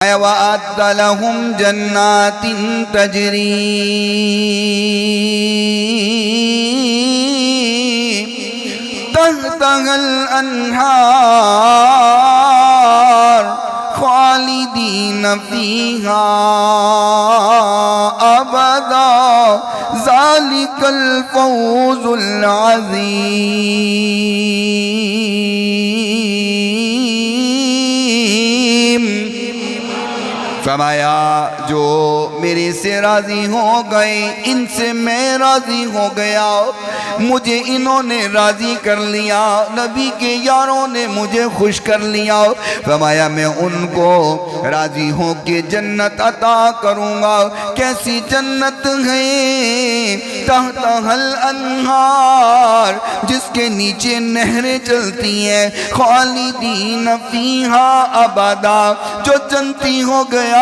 وَأَعَدَّ لَهُمْ جَنَّاتٍ تَجْرِي تَحْتَهَا الْأَنْهَارُ خَالِدِينَ فِيهَا أَبَدًا ذَلِكَ الْفَوْزُ الْعَظِيمُ۔ فرمایا جو میرے سے راضی ہو گئے ان سے میں راضی ہو گیا، مجھے انہوں نے راضی کر لیا، نبی کے یاروں نے مجھے خوش کر لیا۔ فرمایا میں ان کو راضی ہو کے جنت عطا کروں گا۔ کیسی جنت ہے؟ تحتہا الانہار، جس کے نیچے نہریں چلتی ہیں، خالدین فیہا ابدا، جو جنتی ہو گیا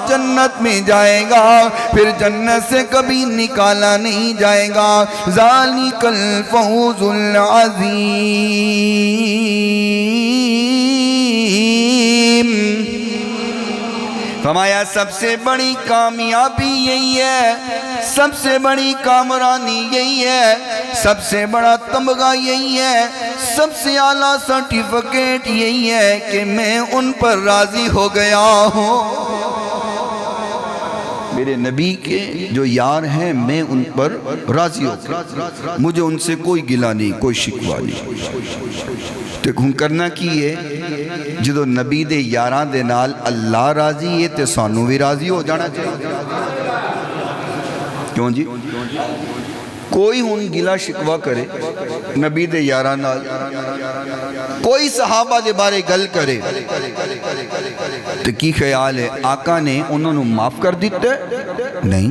جنت میں جائے گا، پھر جنت سے کبھی نکالا نہیں جائے گا۔ ذالک الفوز العظیم۔ فرمایا سب سے بڑی کامیابی یہی ہے، سب سے بڑی کامرانی یہی ہے، سب سے بڑا تمغہ یہی ہے، سب سے اعلیٰ سرٹیفکیٹ یہی ہے کہ میں ان پر راضی ہو گیا ہوں۔ میرے نبی کے جو یار ہیں میں ان پر راضی ہو گیا، مجھے ان سے کوئی گلہ نہیں، کوئی شکوہ نہیں۔ تو ہم کرنا کی ہے جدو نبی دے یاران دے نال اللہ راضی ہے تے سانو بھی راضی ہو جانا چاہیے۔ کیوں جی؟ کوئی ہن گلہ شکوہ کرے نبی دے یاران نال، کوئی صحابہ دے بارے گل کرے تو کی خیال ہے آقا نے انہوں نے معاف کر دیتے؟ نہیں،